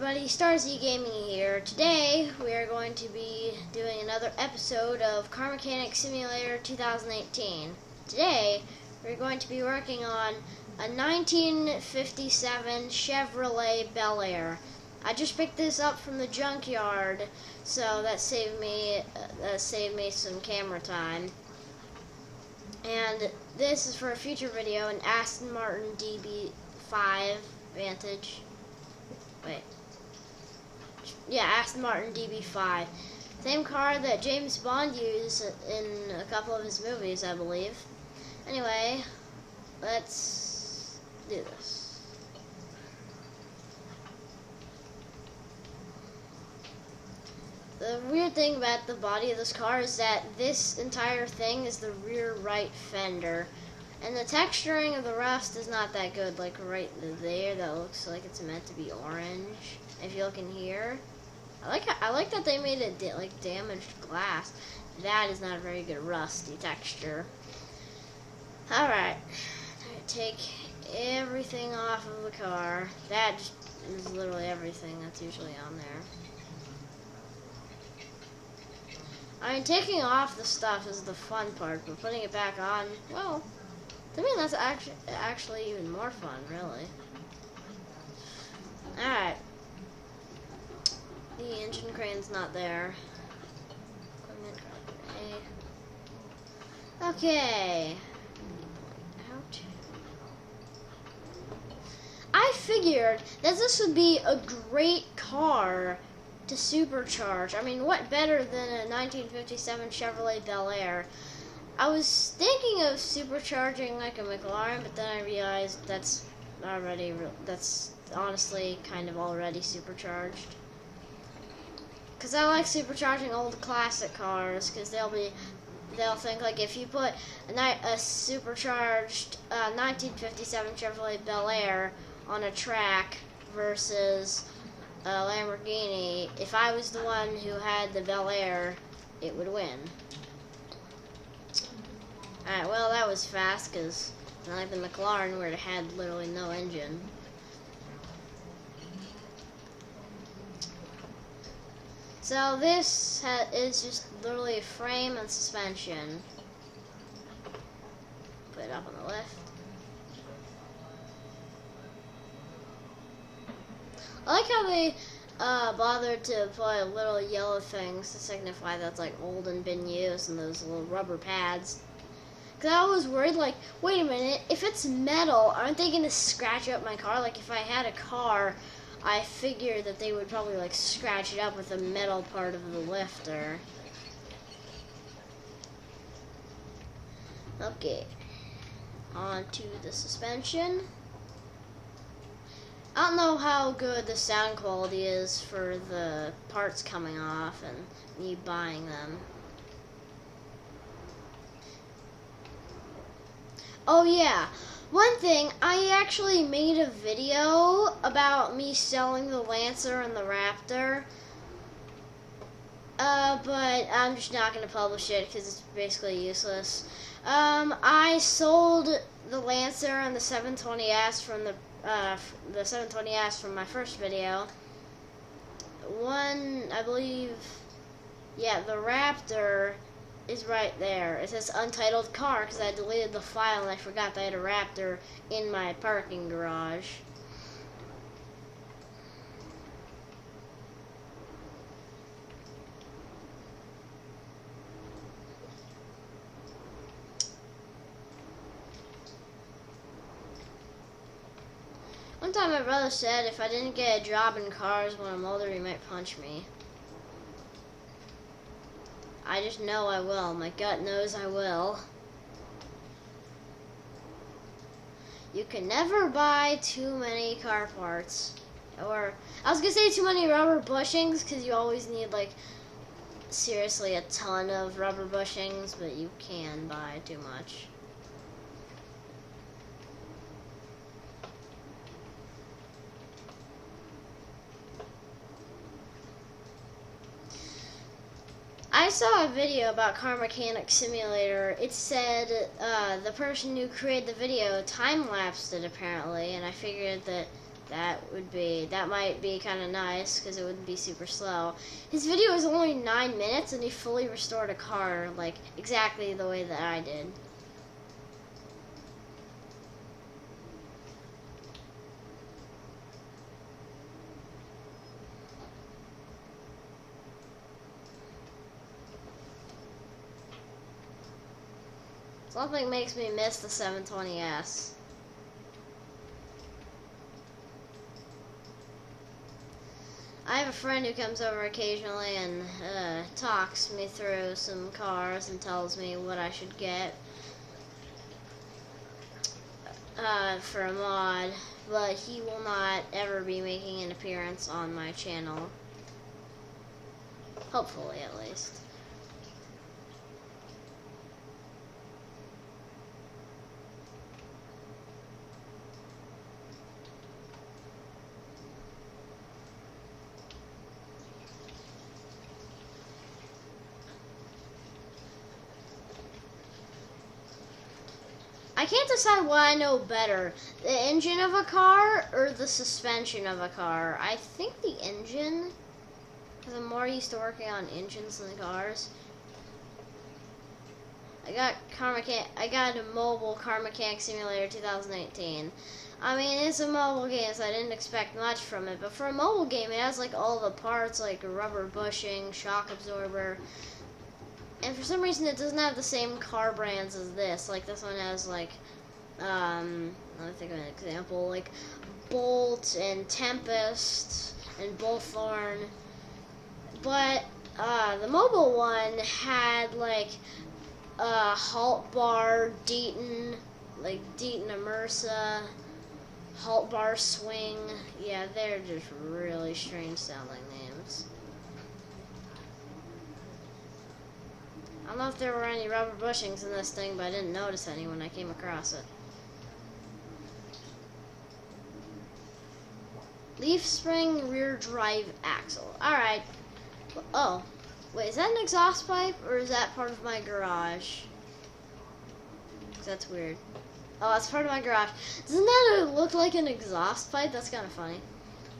everybody, Starzy Gaming here. Today we are going to be doing another episode of Car Mechanic Simulator 2018. Today we're going to be working on a 1957 Chevrolet Bel Air. I just picked this up from the Junkyard, so that saved me some camera time. And this is for a future video, an Aston Martin DB5 Vantage. Wait. Yeah, Aston Martin DB5. Same car that James Bond used in a couple of his movies, I believe. Anyway, let's do this. The weird thing about the body of this car is that this entire thing is the rear right fender. And the texturing of the rust is not that good, like right there, that looks like it's meant to be orange. If you look in here, I like that they made it like damaged glass. That is not a very good rusty texture. Alright, take everything off of the car. That just is literally everything that's usually on there. I mean, taking off the stuff is the fun part, but putting it back on, well, to me that's actually even more fun, really. Alright. The engine crane's not there. Okay. Out. I figured that this would be a great car to supercharge. I mean, what better than a 1957 Chevrolet Bel Air? I was thinking of supercharging like a McLaren, but then I realized that's honestly kind of already supercharged. Cause I like supercharging old classic cars, cause they'll think like if you put a supercharged 1957 Chevrolet Bel Air on a track versus a Lamborghini, if I was the one who had the Bel Air, it would win. Alright, well that was fast, because not like the McLaren where it had literally no engine. So this is just literally a frame and suspension. Put it up on the lift. I like how they bothered to put little yellow things to signify that's like old and been used, and those little rubber pads. Cause I was worried, like, wait a minute, if it's metal, aren't they gonna scratch up my car? Like, if I had a car, I figured that they would probably like scratch it up with the metal part of the lifter. Okay, on to the suspension. I don't know how good the sound quality is for the parts coming off and me buying them. Oh yeah, one thing, I actually made a video about me selling the Lancer and the Raptor, but I'm just not going to publish it because it's basically useless. I sold the Lancer and the 720S from the 720S from my first video. One, I believe, yeah, the Raptor is right there. It says untitled car because I deleted the file and I forgot that I had a Raptor in my parking garage. One time my brother said if I didn't get a job in cars when I'm older, he might punch me. I just know I will. My gut knows I will. You can never buy too many car parts. Or, I was going to say too many rubber bushings, because you always need, like, seriously a ton of rubber bushings, but you can buy too much. I saw a video about Car Mechanic Simulator. It said the person who created the video time-lapsed it apparently, and I figured that That might be kind of nice because it wouldn't be super slow. His video was only 9 minutes and he fully restored a car like exactly the way that I did. Something makes me miss the 720S. I have a friend who comes over occasionally and talks me through some cars and tells me what I should get for a mod, but he will not ever be making an appearance on my channel. Hopefully, at least. I can't decide what I know better, the engine of a car or the suspension of a car. I think the engine, because I'm more used to working on engines than cars. I got a mobile Car Mechanic Simulator 2018. I mean, it's a mobile game, so I didn't expect much from it, but for a mobile game, it has like all the parts, like rubber bushing, shock absorber. And for some reason, it doesn't have the same car brands as this. Like, this one has, like, let me think of an example, like, Bolt and Tempest and Bullthorn. But, the mobile one had, like, Halt Bar, Deaton, like, Deaton Immersa, Halt Bar Swing. Yeah, they're just really strange sounding names. I don't know if there were any rubber bushings in this thing, but I didn't notice any when I came across it. Leaf spring rear drive axle. Alright. Oh. Wait, is that an exhaust pipe, or is that part of my garage? 'Cause that's weird. Oh, that's part of my garage. Doesn't that look like an exhaust pipe? That's kind of funny.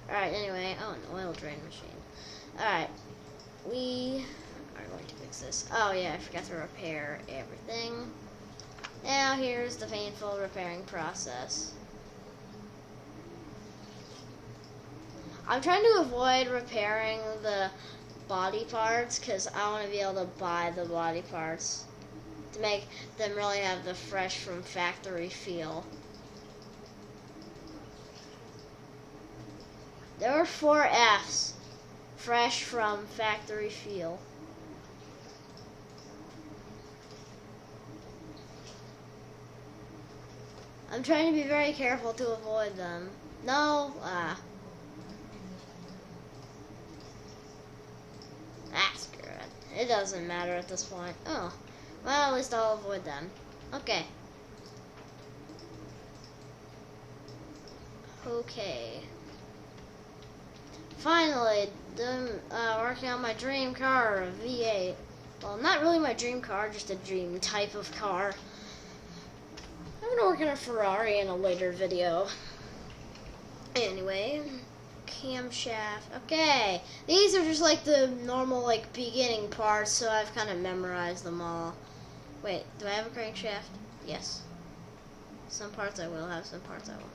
Alright, anyway. Oh, an oil drain machine. Alright. We are going to fix this. Oh, yeah, I forgot to repair everything. Now, here's the painful repairing process. I'm trying to avoid repairing the body parts because I want to be able to buy the body parts to make them really have the fresh from factory feel. There were 4 F's. Fresh from factory feel. I'm trying to be very careful to avoid them. No, screw it. It doesn't matter at this point. Oh, well, at least I'll avoid them. Okay. Okay. Finally, done working on my dream car, a V8. Well, not really my dream car, just a dream type of car. I'm gonna work on a Ferrari in a later video. Anyway, camshaft. Okay, these are just like the normal like beginning parts, so I've kind of memorized them all. Wait, do I have a crankshaft? Yes. Some parts I will have, some parts I won't.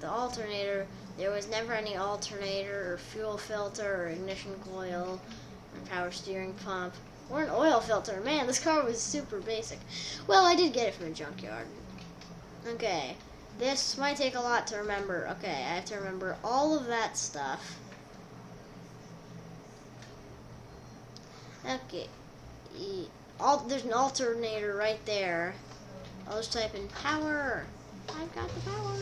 The alternator, there was never any alternator or fuel filter or ignition coil or power steering pump or an oil filter. Man, this car was super basic. Well, I did get it from a junkyard. Okay, this might take a lot to remember. Okay, I have to remember all of that stuff. Okay, there's an alternator right there. I'll just type in power. I've got the power.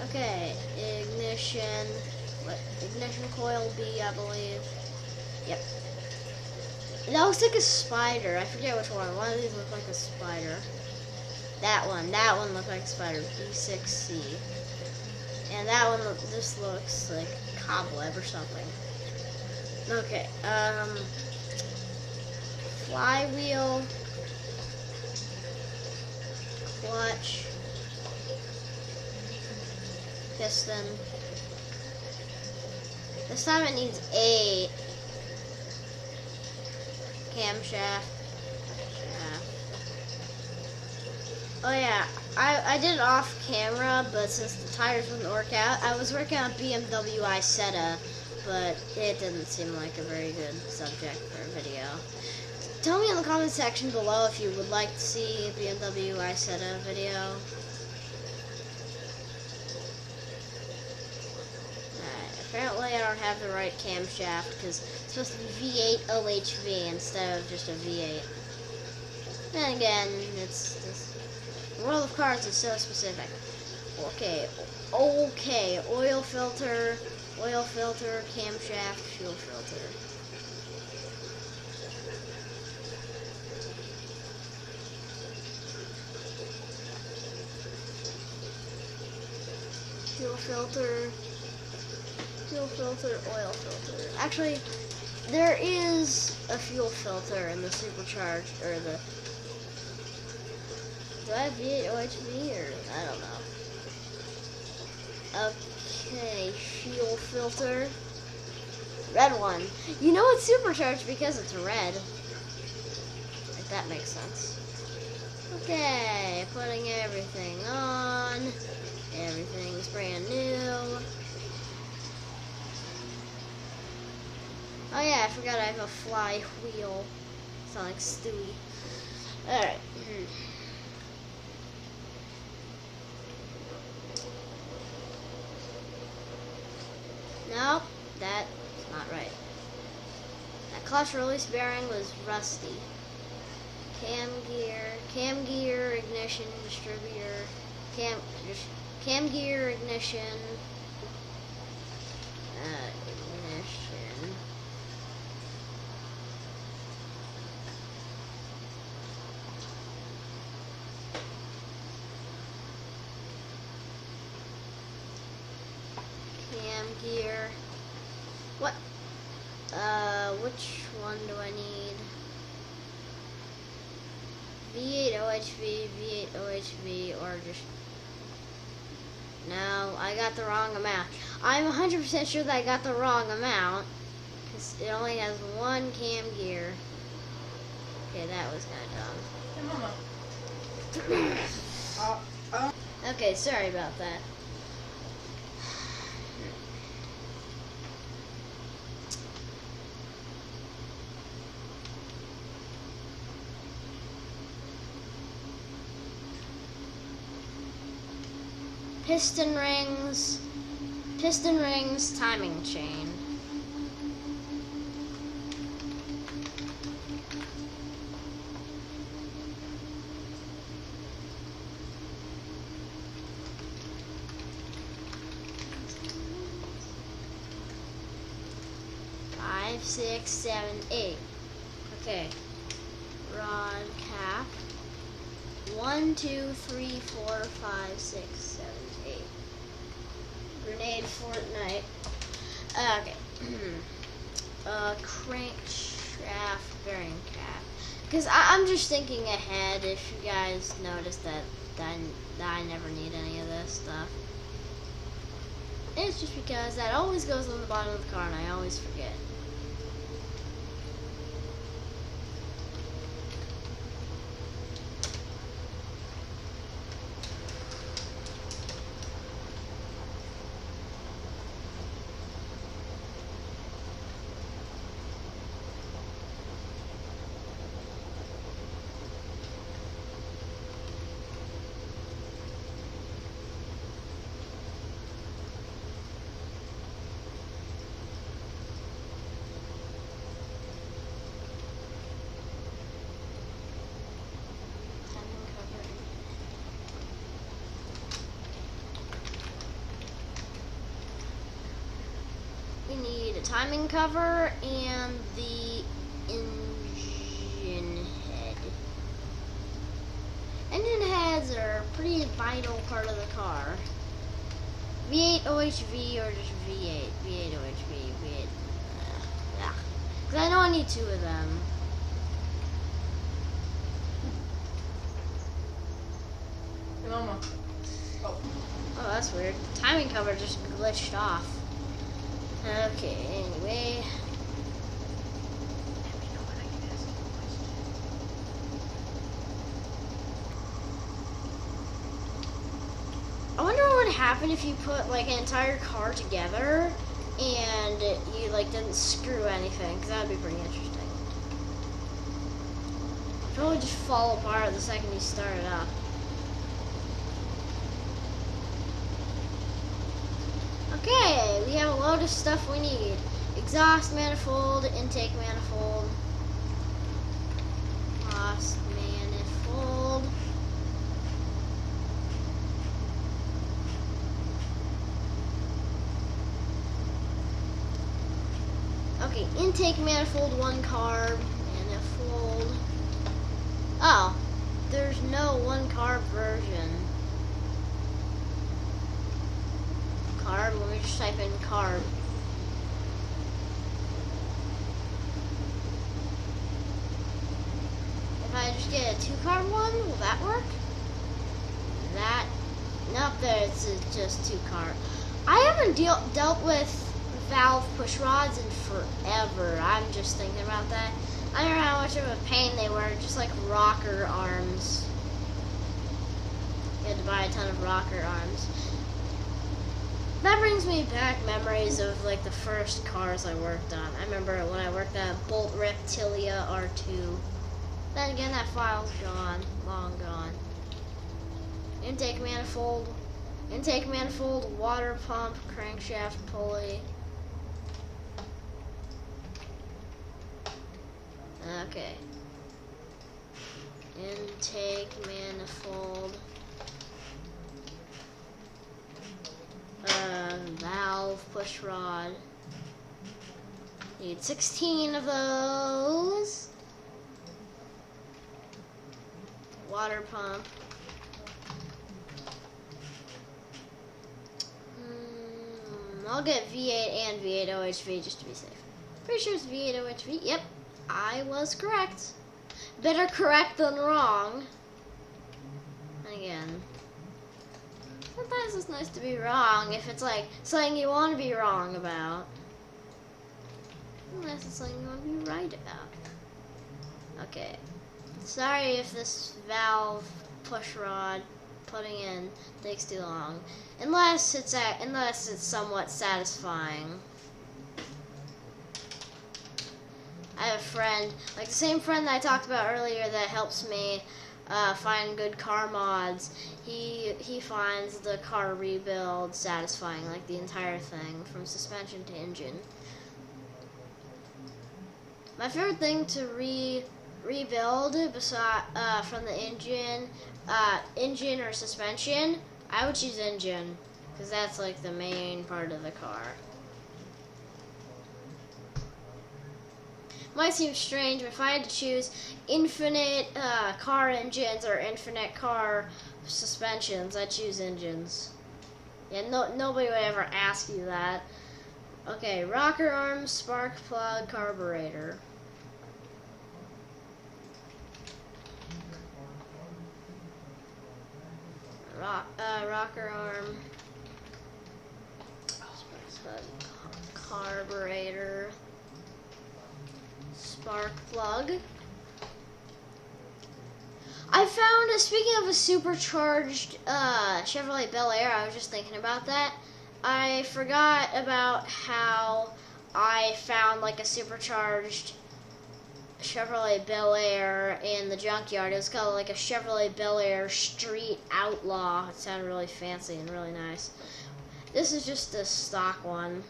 Okay, ignition. What? Ignition coil B, I believe. Yep. That looks like a spider. I forget which one. One of these look like a spider. That one looked like a spider. B6C. And that one just looks like cobweb or something. Okay. Flywheel. piston. This time it needs a camshaft. Oh yeah, I did it off camera, but since the tires wouldn't work out, I was working on BMW Isetta, but it didn't seem like a very good subject for a video. Tell me in the comment section below if you would like to see a BMW Isetta video. Apparently I don't have the right camshaft because it's supposed to be V8 OHV instead of just a V8. Then again, the world of cars is so specific. Okay, oil filter, camshaft, fuel filter. Fuel filter, oil filter. Actually, there is a fuel filter in the supercharged, or the... Do I have V8 OHV, or... I don't know. Okay, fuel filter. Red one. You know it's supercharged because it's red. If that makes sense. Okay, putting everything on. Everything's brand new. Oh yeah, I forgot I have a fly wheel. Sound like Stewie. Alright. Nope, that's not right. That clutch release bearing was rusty. Cam gear, ignition, distributor, cam gear, ignition, ignition. Cam gear. What? Which one do I need? V8 OHV, or just... No, I got the wrong amount. I'm 100% sure that I got the wrong amount, because it only has one cam gear. Okay, that was kind of dumb. Okay, sorry about that. Piston rings, timing chain. Five, 6, 7, 8. Okay. Rod cap. 1, 2, 3, 4, 5, 6, 7, 8. Grenade Fortnite. Okay. Crankshaft bearing cap. Because I'm just thinking ahead. If you guys noticed that I never need any of this stuff. It's just because that always goes on the bottom of the car and I always forget. We need a timing cover and the engine head. Engine heads are a pretty vital part of the car. V8 OHV or just V8? V8 OHV, V8. Yeah. Because I know I need two of them. Hey, Mama. Oh, that's weird. Timing cover cover just glitched off. Okay, anyway. I wonder what would happen if you put like an entire car together and you like didn't screw anything, because that would be pretty interesting. It'd probably just fall apart the second you start it up. Okay, we have a load of stuff we need. Exhaust manifold, intake manifold, exhaust manifold. Okay, intake manifold, 1 carb, manifold. Oh, there's no 1 carb version. Carb, let me just type in carb. If I just get a 2 carb one, will that work? That, nope, there's just 2 carb. I haven't dealt with valve push rods in forever. I'm just thinking about that. I don't know how much of a pain they were, just like rocker arms. You had to buy a ton of rocker arms. That brings me back memories of like the first cars I worked on. I remember when I worked at Bolt Reptilia R2. Then again, that file's gone, long gone. Intake manifold, water pump, crankshaft pulley. Okay. Intake manifold. Valve push rod. Need 16 of those. Water pump. I'll get V8 and V8 OHV just to be safe. Pretty sure it's V8 OHV. Yep, I was correct. Better correct than wrong. And again, sometimes it's nice to be wrong if it's like something you want to be wrong about. Unless it's something you want to be right about. Okay. Sorry if this valve push rod putting in takes too long. Unless it's somewhat satisfying. I have a friend, like the same friend that I talked about earlier that helps me find good car mods. He finds the car rebuild satisfying, like the entire thing, from suspension to engine. My favorite thing to rebuild from the engine or suspension, I would choose engine, because that's like the main part of the car. Might seem strange, but if I had to choose infinite car engines or infinite car suspensions, I'd choose engines. Yeah, nobody would ever ask you that. Okay, rocker arms, spark plug, carburetor. Rocker arm, carburetor, spark plug. I found, speaking of a supercharged Chevrolet Bel Air, I was just thinking about that. I forgot about how I found like a supercharged Chevrolet Bel Air in the Junkyard. It was called like a Chevrolet Bel Air Street Outlaw. It sounded really fancy and really nice. This is just a stock one.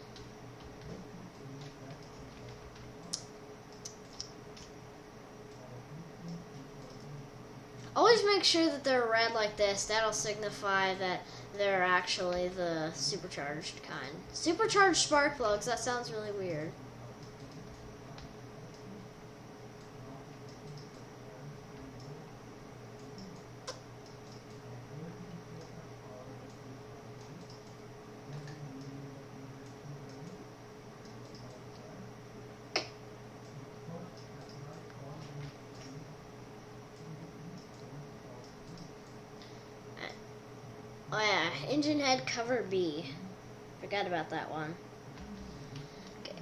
Always make sure that they're red like this. That'll signify that they're actually the supercharged kind. Supercharged spark plugs, that sounds really weird. Oh yeah, engine head cover B. forgot about that one. Okay.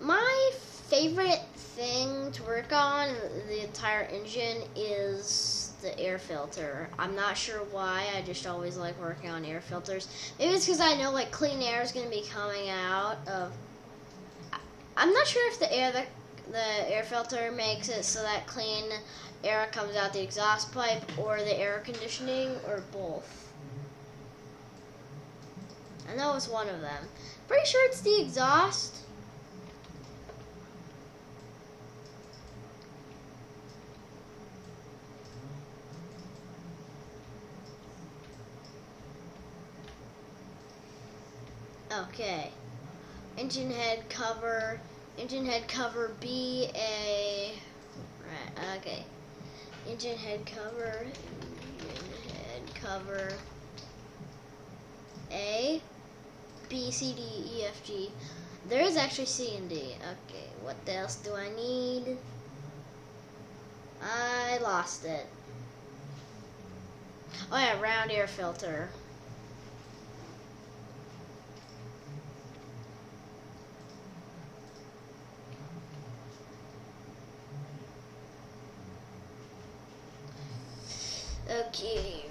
My favorite thing to work on in the entire engine is the air filter. I'm not sure why, I just always like working on air filters. Maybe it's because I know like clean air is going to be coming out of... I'm not sure if the air filter makes it so that clean air comes out the exhaust pipe or the air conditioning or both. I know it's one of them. Pretty sure it's the exhaust. Okay. Engine head cover B, A, right, okay. Engine head cover A, B, C, D, E, F, G. There is actually C and D. Okay, what else do I need? I lost it. Oh yeah, round air filter. Okay,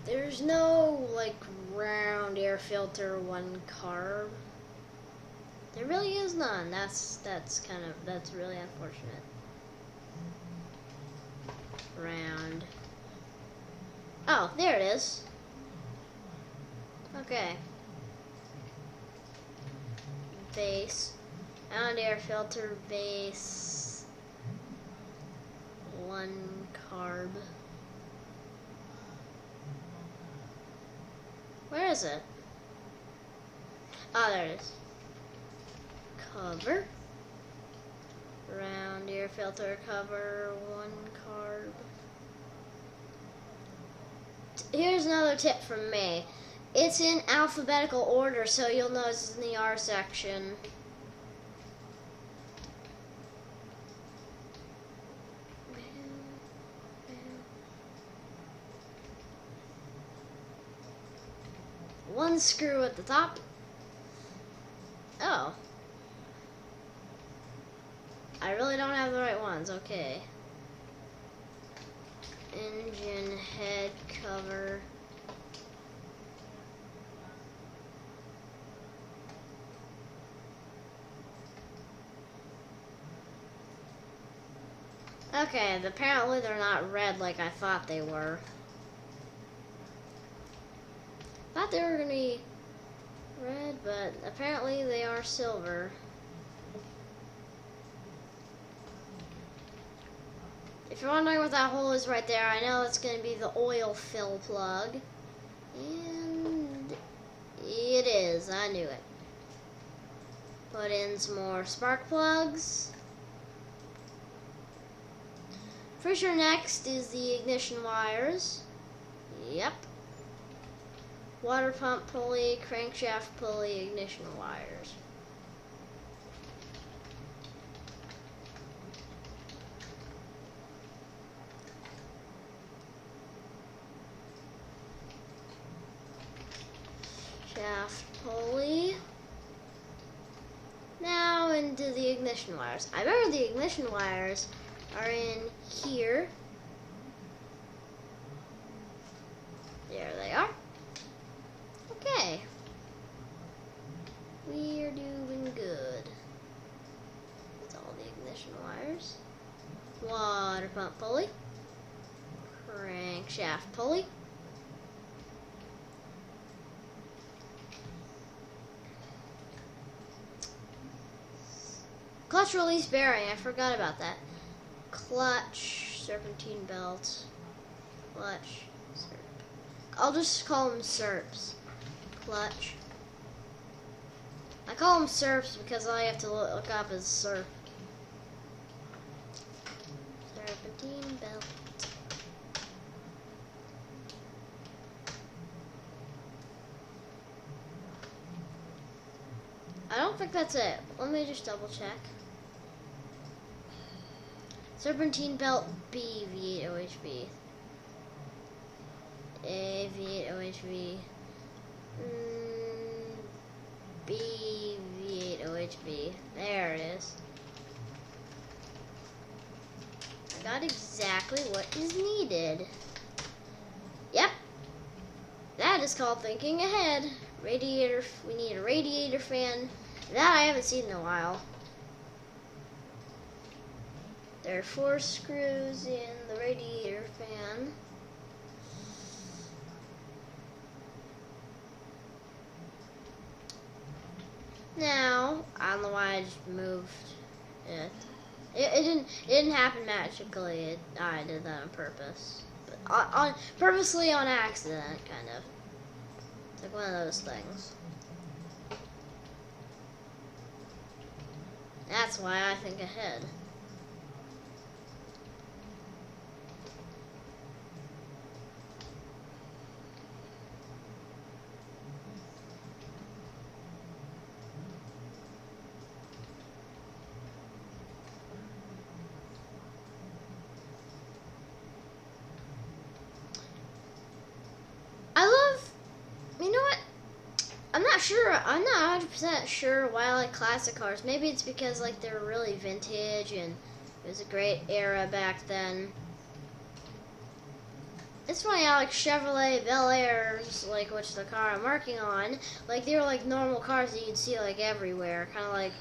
there's no like round air filter one carb. There really is none. That's really unfortunate. Round. Oh, there it is. Okay. Base. Round air filter base. One carb. Where is it? Oh, there it is. Cover. Round air filter cover, one carb. Here's another tip from me. It's in alphabetical order, so you'll notice it's in the R section. One screw at the top. Oh. I really don't have the right ones. Okay. Engine head cover. Okay, apparently they're not red like I thought they were. I thought they were going to be red, but apparently they are silver. If you're wondering what that hole is right there, I know it's going to be the oil fill plug. And it is, I knew it. Put in some more spark plugs. Pretty sure next is the ignition wires. Yep. Water pump pulley, crankshaft pulley, ignition wires. Shaft pulley. Now into the ignition wires. I remember the ignition wires are in here. There they are. Okay. We're doing good. That's all the ignition wires. Water pump pulley. Crankshaft pulley. Clutch release bearing, I forgot about that. Clutch, serpentine belt, clutch, serp. I'll just call them serps. Clutch. I call them serps because all I have to look up is serp. Serpentine belt. I don't think that's it. Let me just double check. Serpentine belt B, V8 OHV. A, V8 OHV. B8OHB. There it is. I got exactly what is needed. Yep. That is called thinking ahead. Radiator, we need a radiator fan. That I haven't seen in a while. There are 4 screws in the radiator fan. Now, I don't know why I just moved it. It didn't happen magically. I did that on purpose. But purposely on accident, kind of. It's like one of those things. That's why I think ahead. I'm not 100% sure why I like classic cars. Maybe it's because like they're really vintage and it was a great era back then. It's funny how like Chevrolet Bel Airs, like which is the car I'm working on, like they were like normal cars that you'd see like everywhere. Kind of like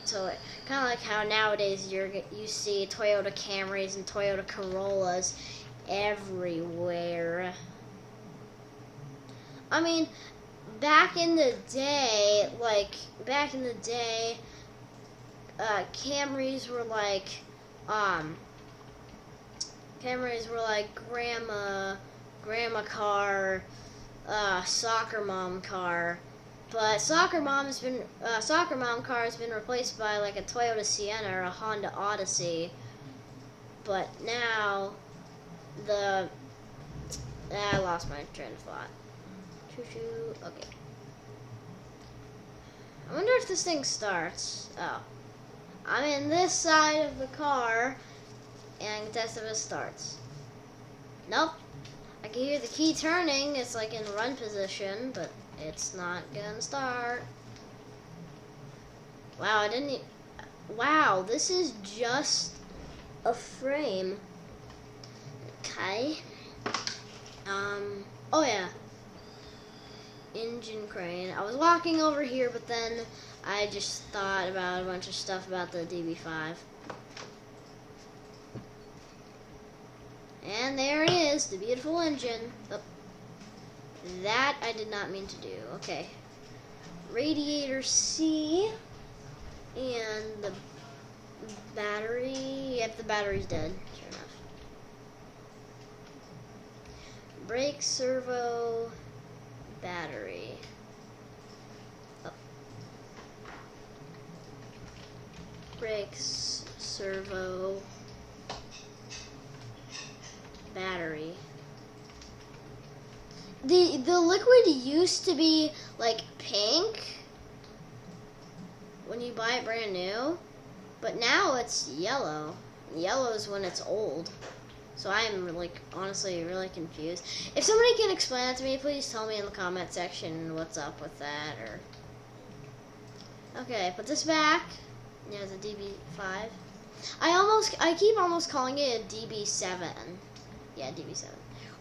how nowadays you see Toyota Camrys and Toyota Corollas everywhere. I mean, back in the day, Camrys were like grandma car, soccer mom car, but soccer mom car has been replaced by like a Toyota Sienna or a Honda Odyssey. But now I lost my train of thought. Okay. I wonder if this thing starts. Oh. I'm in this side of the car, and I can test if it starts. Nope. I can hear the key turning. It's like in run position, but it's not gonna start. Wow, wow, this is just a frame. Okay. Oh yeah. Engine crane. I was walking over here, but then I just thought about a bunch of stuff about the DB5. And there it is, the beautiful engine. Oh, that I did not mean to do. Okay. Radiator C. And the battery. Yep, the battery's dead. Sure enough. Brake servo. Battery. Oh. Brakes, servo, battery. The liquid used to be like pink when you buy it brand new, but now it's yellow. Yellow is when it's old. So I am like honestly really confused. If somebody can explain that to me, please tell me in the comment section what's up with that. Or okay, put this back. Yeah, it's a DB5. I keep almost calling it a DB7. Yeah, DB7.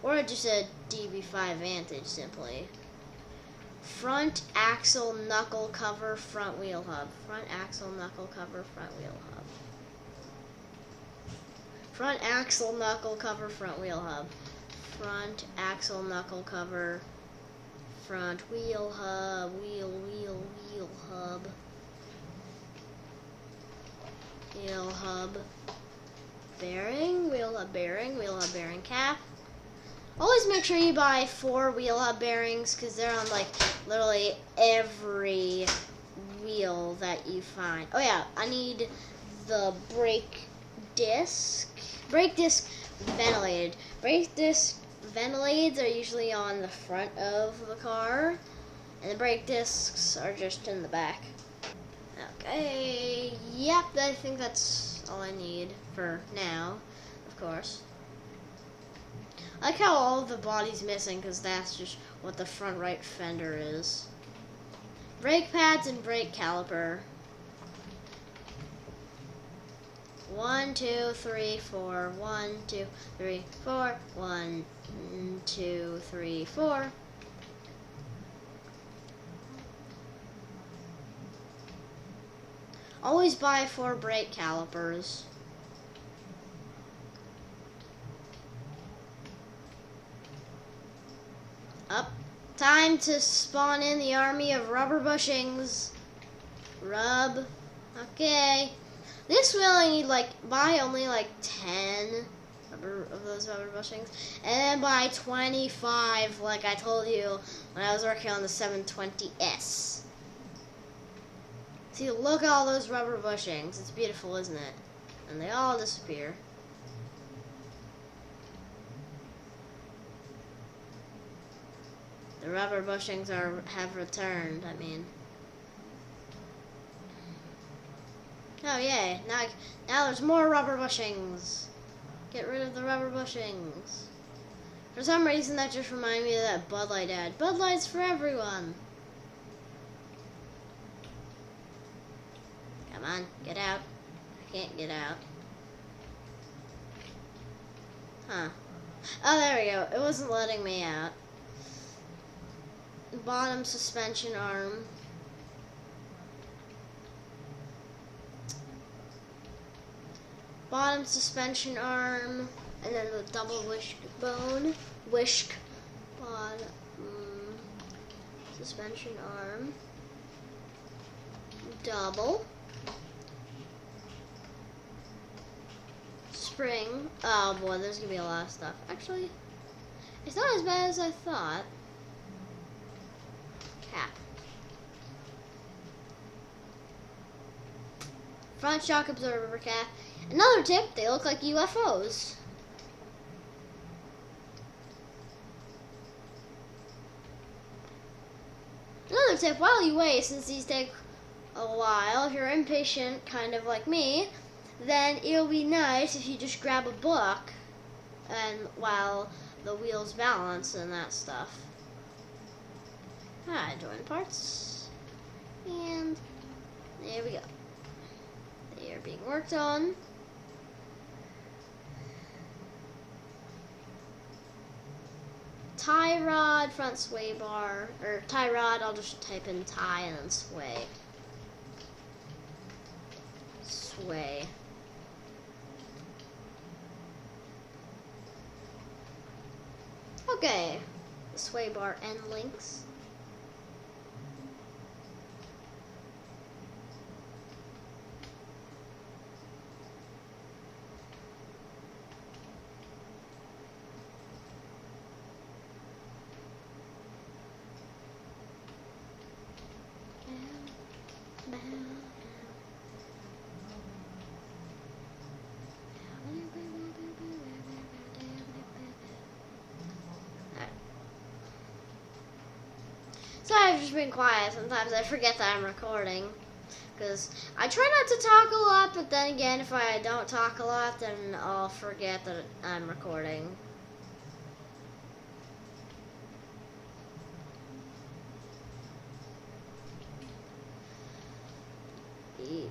Or just a DB5 Vantage simply. Front axle knuckle cover, front wheel hub. Front axle knuckle cover, front wheel hub. Front axle knuckle cover, front wheel hub. Front axle knuckle cover, front wheel hub. Wheel hub. Wheel hub. Bearing, wheel hub bearing cap. Always make sure you buy 4 wheel hub bearings because they're on like literally every wheel that you find. Oh yeah, I need the brake disc. Brake disc ventilated. Brake disc ventilateds are usually on the front of the car, and the brake discs are just in the back. Okay, yep, I think that's all I need for now, of course. I like how all of the body's missing because that's just what the front right fender is. Brake pads and brake caliper. 1, 2, 3, 4. 1, 2, 3, 4. 1, 2, 3, 4. Always buy 4 brake calipers. Up. Time to spawn in the army of rubber bushings. Rub. Okay. This will only buy only 10 of those rubber bushings, and then buy 25 like I told you when I was working on the 720S. See, look at all those rubber bushings. It's beautiful, isn't it? And they all disappear. The rubber bushings have returned, I mean. Oh yay, now there's more rubber bushings. Get rid of the rubber bushings. For some reason that just reminded me of that Bud Light ad. Bud Light's for everyone. Come on, get out. I can't get out. Huh. Oh, there we go. It wasn't letting me out. Bottom suspension arm. Bottom suspension arm, and then the double wishbone. Bottom suspension arm. Double. Spring. Oh boy, there's gonna be a lot of stuff. Actually, it's not as bad as I thought. Cap. Front shock absorber cap. Another tip, they look like UFOs. Another tip, while you wait, since these take a while, if you're impatient, kind of like me, then it'll be nice if you just grab a book and while the wheels balance and that stuff. Join parts. And there we go. They are being worked on. Tie rod, front sway bar, or tie rod, I'll just type in tie and then sway. Sway. Okay, the sway bar end links. Sorry, I've just been quiet. Sometimes I forget that I'm recording. Because I try not to talk a lot, but then again, if I don't talk a lot, then I'll forget that I'm recording. Eat.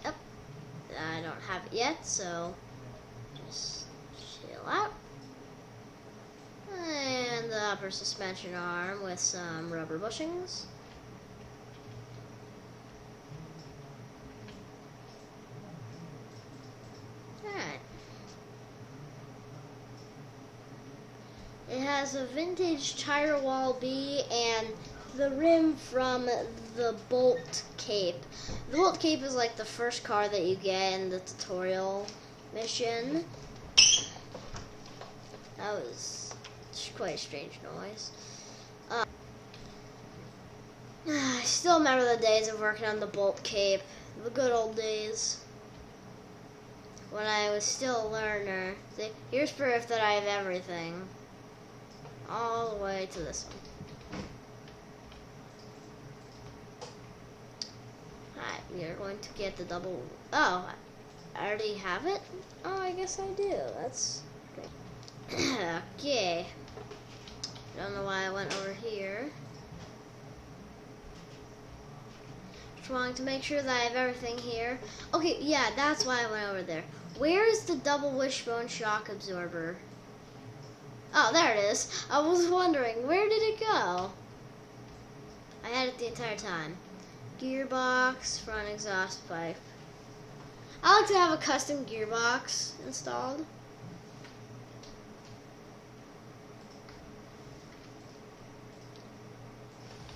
Yep. I don't have it yet, so just chill out. And the upper suspension arm with some rubber bushings. Alright. It has a vintage tire wall B and the rim from the Bolt Cape. The Bolt Cape is like the first car that you get in the tutorial mission. That was quite a strange noise. I still remember the days of working on the Bolt Cape. The good old days. When I was still a learner. See, here's proof that I have everything. All the way to this one. Alright, we are going to get the double... Oh, I already have it? Oh, I guess I do. That's great. Okay. Don't know why I went over here. Just wanting to make sure that I have everything here. Okay, yeah, that's why I went over there. Where is the double wishbone shock absorber? Oh, there it is. I was wondering, where did it go? I had it the entire time. Gearbox, front exhaust pipe. I like to have a custom gearbox installed.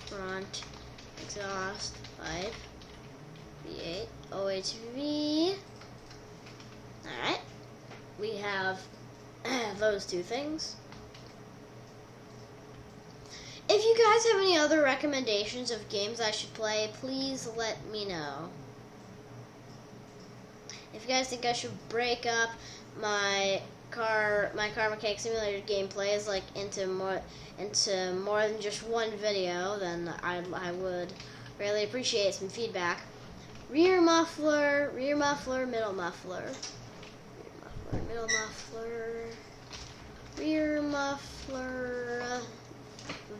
Front exhaust pipe. V8 OHV. Alright. We have those two things. If you guys have any other recommendations of games I should play, please let me know. If you guys think I should break up my car mechanic simulator gameplays like into more than just one video, then I would really appreciate some feedback. Rear muffler, middle muffler, middle muffler, rear muffler,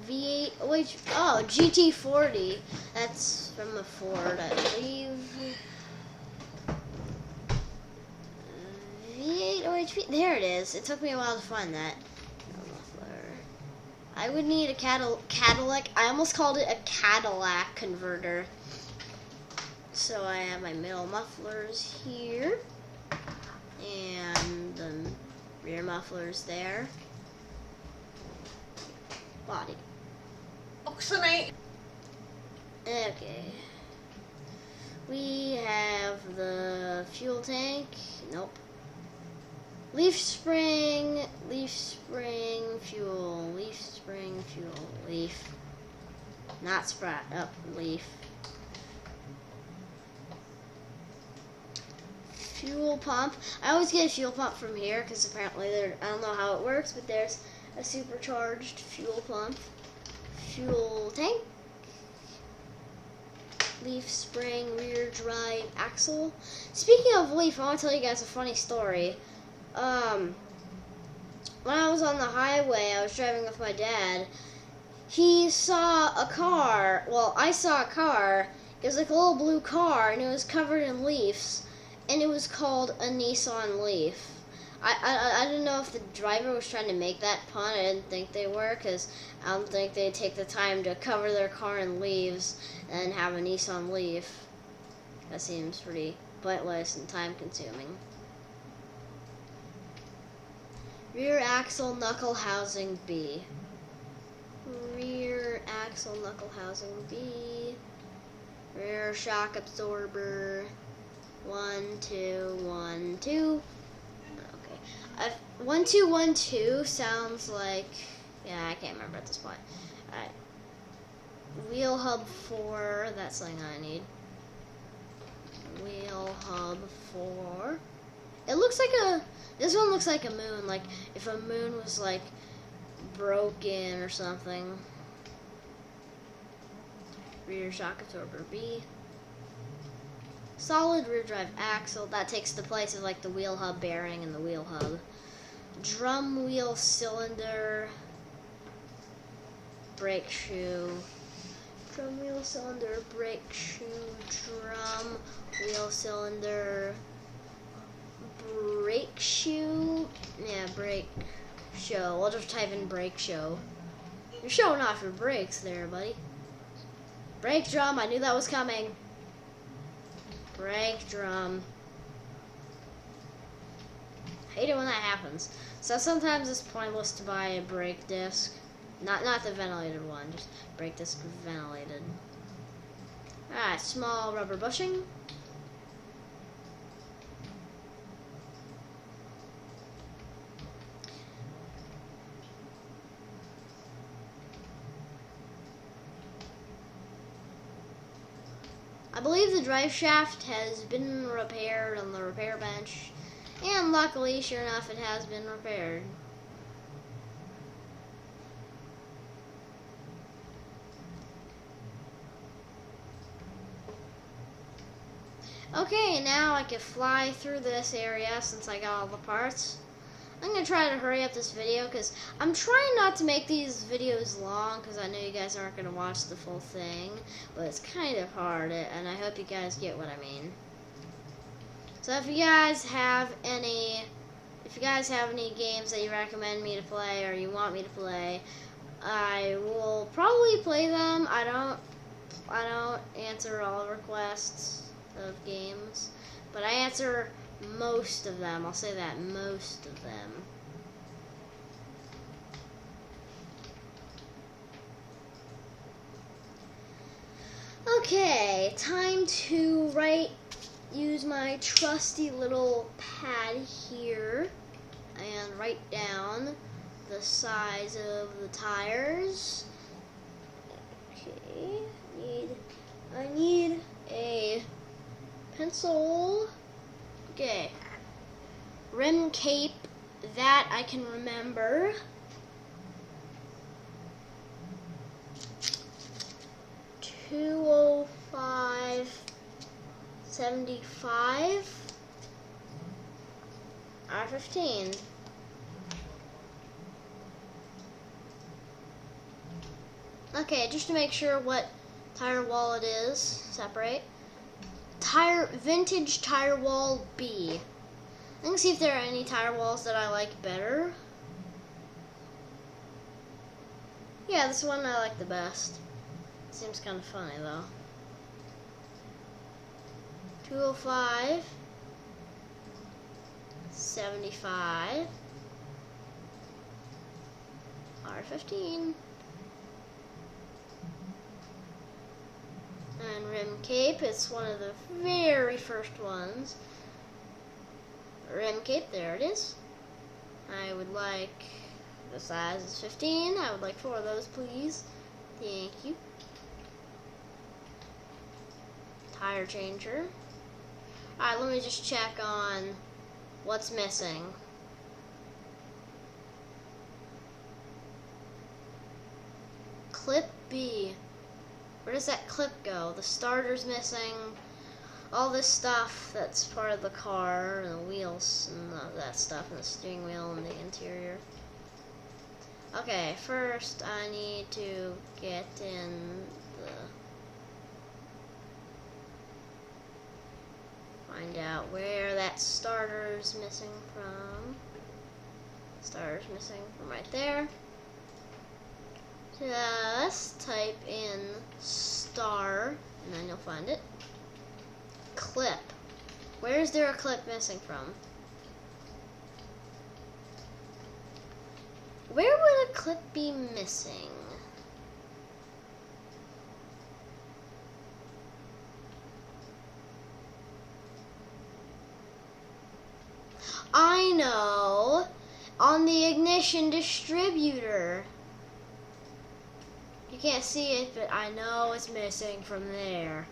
V8, oh, GT40, that's from a Ford, I believe. V8 OHP, there it is. It took me a while to find that. I would need a Cadillac, I almost called it a Cadillac converter. So I have my middle mufflers here, and the rear mufflers there. Body. Oxenate. Okay. We have the fuel tank. Nope. Leaf spring, fuel, leaf. Not sprat, up, leaf. Fuel pump. I always get a fuel pump from here because apparently I don't know how it works, but there's a supercharged fuel pump. Fuel tank. Leaf spring, rear drive axle. Speaking of leaf, I want to tell you guys a funny story. When I was on the highway, I was driving with my dad. He saw a car. Well, I saw a car. It was like a little blue car, and it was covered in leaves, and it was called a Nissan Leaf. I didn't know if the driver was trying to make that pun. I didn't think they were, because I don't think they'd take the time to cover their car in leaves and have a Nissan Leaf. That seems pretty pointless and time-consuming. Rear axle knuckle housing B. Rear axle knuckle housing B. Rear shock absorber. 1, 2, 1, 2. Okay. 1, 2, 1, 2 sounds like, yeah, I can't remember at this point. Alright. Wheel hub 4, that's something I need. Wheel hub 4. It looks like this one looks like a moon, like if a moon was like broken or something. Rear shock absorber B. Solid rear drive axle, that takes the place of like the wheel hub bearing and the wheel hub. Drum wheel cylinder. Brake shoe. Drum wheel cylinder, brake shoe, drum wheel cylinder. Brake shoe? Yeah, brake show. We'll just type in brake show. You're showing off your brakes there, buddy. Brake drum, I knew that was coming. Brake drum. Hate it when that happens. So sometimes it's pointless to buy a brake disc. Not the ventilated one, just brake disc ventilated. Alright, small rubber bushing. I believe the drive shaft has been repaired on the repair bench, and luckily, sure enough, it has been repaired. Okay, now I can fly through this area since I got all the parts. I'm going to try to hurry up this video because I'm trying not to make these videos long because I know you guys aren't going to watch the full thing, but it's kind of hard, and I hope you guys get what I mean. So if you guys have any games that you recommend me to play or you want me to play, I will probably play them. I don't answer all requests of games, but I answer most of them. I'll say that, most of them. Okay, time to use my trusty little pad here and write down the size of the tires. Okay, I need a pencil. Okay, rim cape, that I can remember. $205.75 R15. Okay, just to make sure what tire wall it is, separate. Vintage tire wall B. I'm gonna see if there are any tire walls that I like better. Yeah, this one I like the best. Seems kind of funny though. 205.75 R15. And rim cape, it's one of the very first ones. Rim cape, there it is. I would like, the size is 15. I would like 4 of those, please. Thank you. Tire changer. Alright, let me just check on what's missing. Clip B. Where does that clip go? The starter's missing. All this stuff that's part of the car, and the wheels, and that stuff, and the steering wheel, and the interior. Okay, first I need to get in find out where that starter's missing from. Starter's missing from right there. Just type in star, and then you'll find it. Clip. Where is there a clip missing from? Where would a clip be missing? I know! On the ignition distributor. You can't see it, but I know it's missing from there.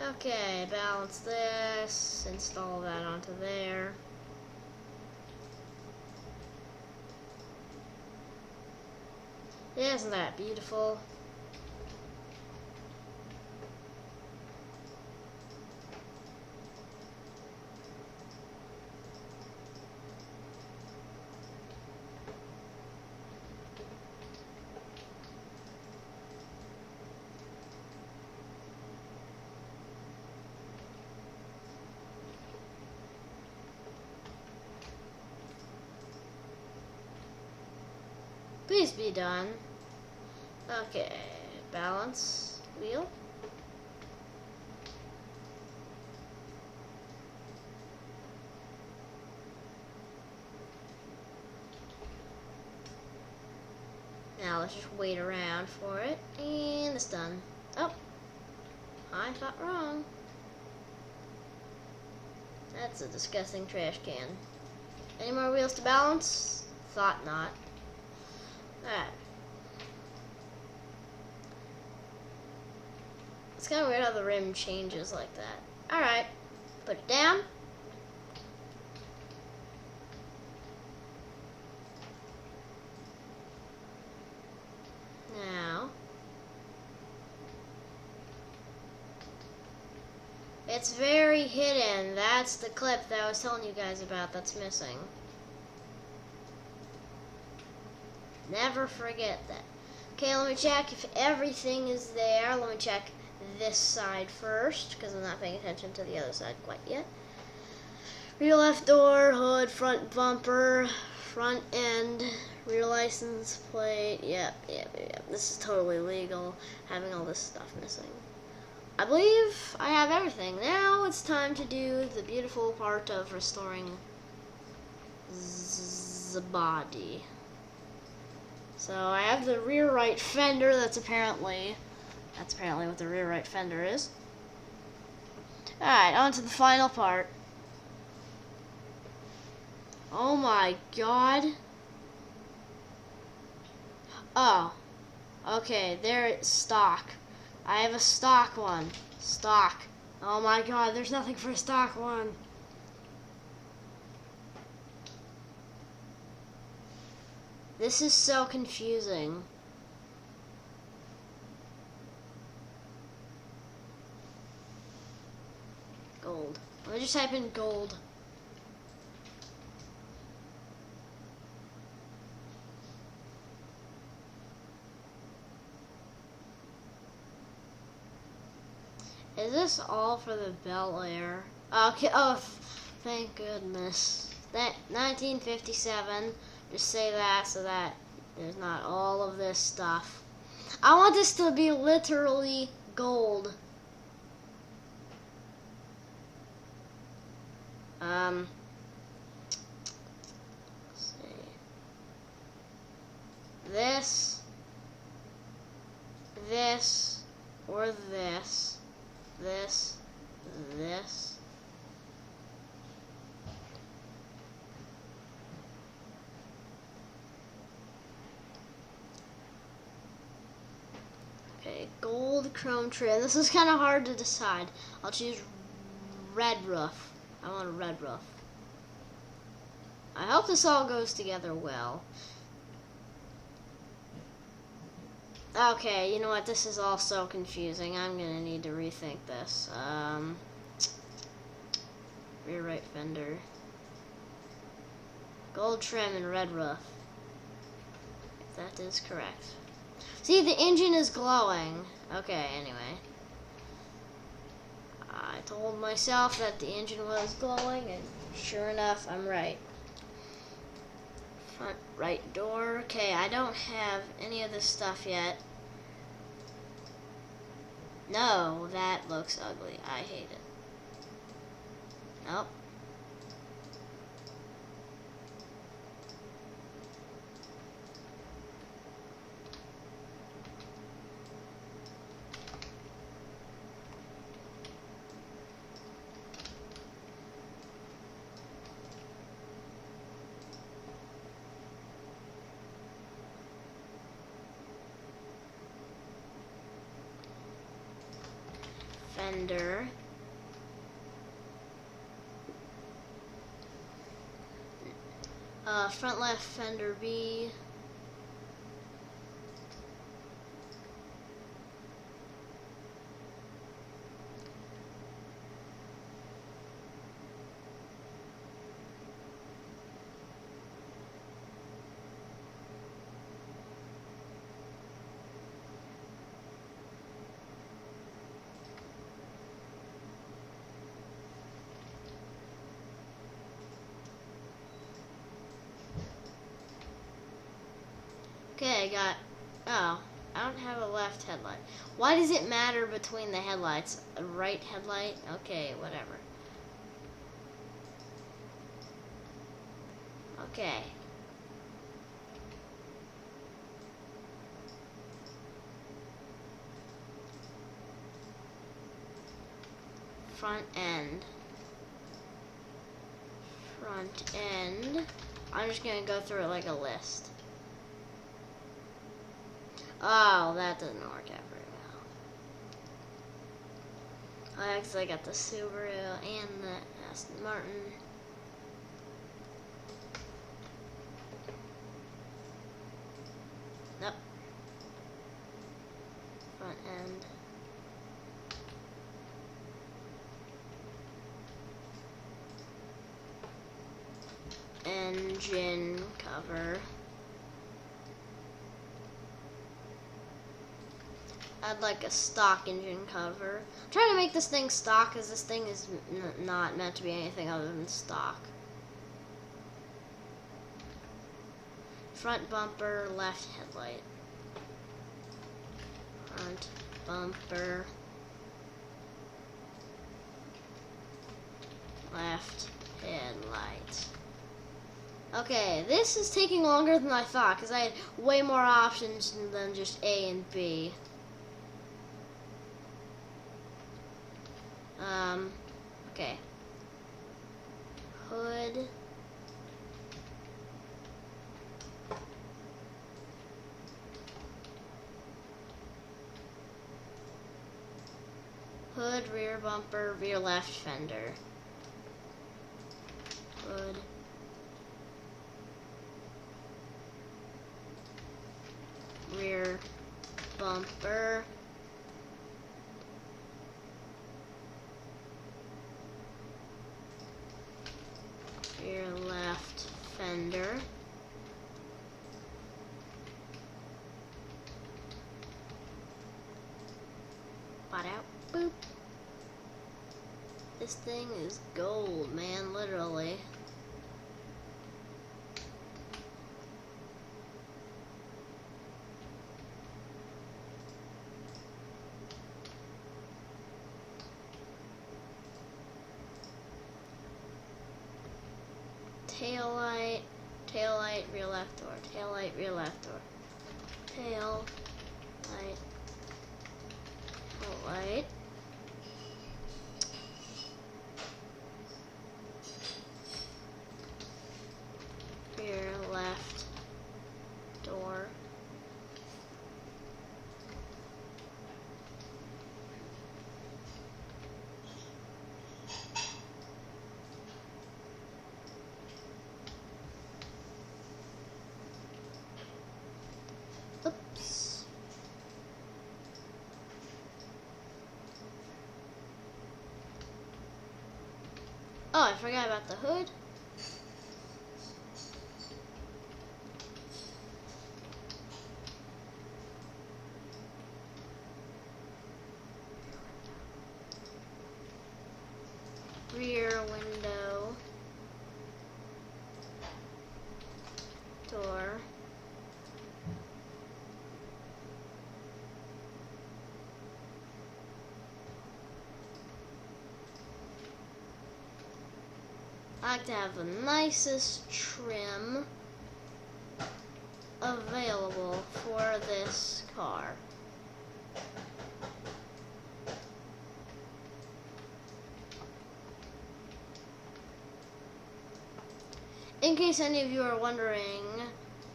Okay, balance this, install that onto there. Isn't that beautiful? Please be done. Okay, balance wheel. Now let's just wait around for it, and it's done. Oh, I thought wrong. That's a disgusting trash can. Any more wheels to balance? Thought not. Alright. It's kind of weird how the rim changes like that. Alright. Put it down. Now. It's very hidden. That's the clip that I was telling you guys about that's missing. Never forget that. Okay, let me check if everything is there. Let me check this side first, because I'm not paying attention to the other side quite yet. Rear left door, hood, front bumper, front end, rear license plate. Yep. This is totally legal, having all this stuff missing. I believe I have everything. Now it's time to do the beautiful part of restoring the body. So I have the rear right fender. That's apparently what the rear right fender is. Alright, on to the final part. Oh my god. Oh. Okay, there it's stock. I have a stock one. Stock. Oh my god, there's nothing for a stock one. This is so confusing. Gold. Let me just type in gold. Is this all for the Bel Air? Okay, oh, thank goodness. That 1957, just say that so that there's not all of this stuff. I want this to be literally gold. Let's see. This, or this. This. Okay, gold chrome trim. This is kind of hard to decide. I'll choose red roof. I want a red roof. I hope this all goes together well. Okay, you know what? This is all so confusing. I'm gonna need to rethink this. Rear right fender. Gold trim and red roof. If that is correct. See, the engine is glowing. Okay, anyway. I told myself that the engine was glowing, and sure enough, I'm right. Front right door. Okay, I don't have any of this stuff yet. No, that looks ugly. I hate it. Nope. Fender. Front left fender B. Okay, I got, oh, I don't have a left headlight. Why does it matter between the headlights? A right headlight? Okay, whatever. Okay. Front end. Front end. I'm just gonna go through it like a list. Oh, that doesn't work out very well. I actually got the Subaru and the Aston Martin. Nope. Front end. engine cover. I'd like a stock engine cover. I'm trying to make this thing stock because this thing is not meant to be anything other than stock. Front bumper, left headlight. Front bumper, left headlight. Okay, this is taking longer than I thought because I had way more options than just A and B. Okay. Hood. Hood, rear bumper, rear left fender. Hood. Rear bumper. Rear left fender. Bought out. Boop. This thing is gold, man, literally. Tail light, rear left door, tail light, rear left door, tail light, light. Rear left door. Oops. Oh, I forgot about the hood. Rear window. Door. I like to have the nicest trim available for this car. In case any of you are wondering,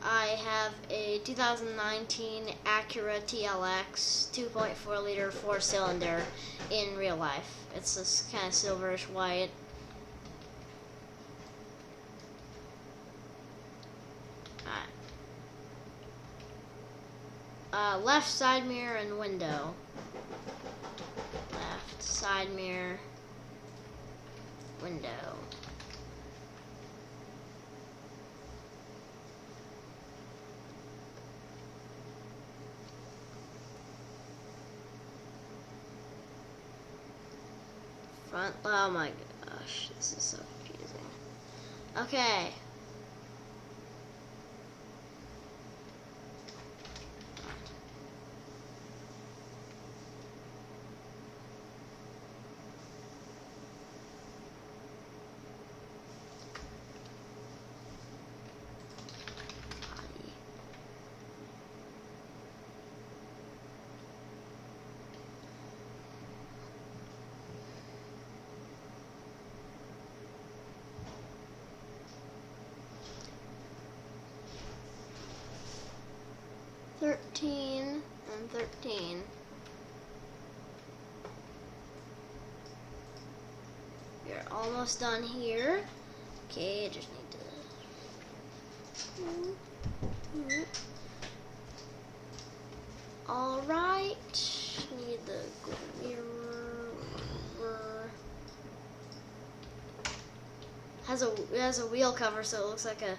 I have a 2019 Acura TLX 2.4 liter 4-cylinder in real life. It's this kind of silverish white. Left side mirror and window. Left side mirror, window. Front, oh my gosh, this is so confusing. Okay. Thirteen and 13. We're almost done here. Okay, I just need to. All right. Need the mirror. It has a wheel cover, so it looks like a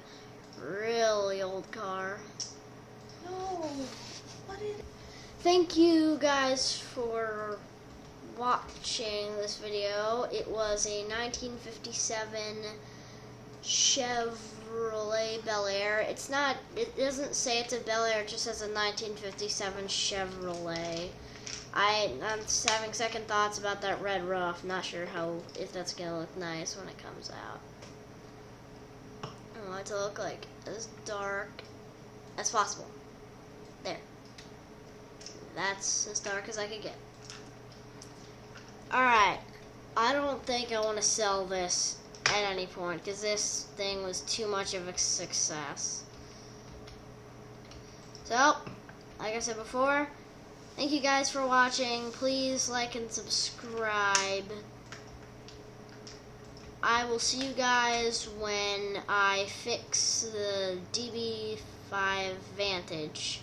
really old car. No. What is it? Thank you guys for watching this video. It was a 1957 Chevrolet Bel Air. It doesn't say it's a Bel Air, it just says a 1957 Chevrolet. I'm just having second thoughts about that red roof. Not sure if that's gonna look nice when it comes out. I want it to look like as dark as possible. There. That's as dark as I could get. Alright. I don't think I want to sell this at any point because this thing was too much of a success. So, like I said before, thank you guys for watching. Please like and subscribe. I will see you guys when I fix the DB5 Vantage.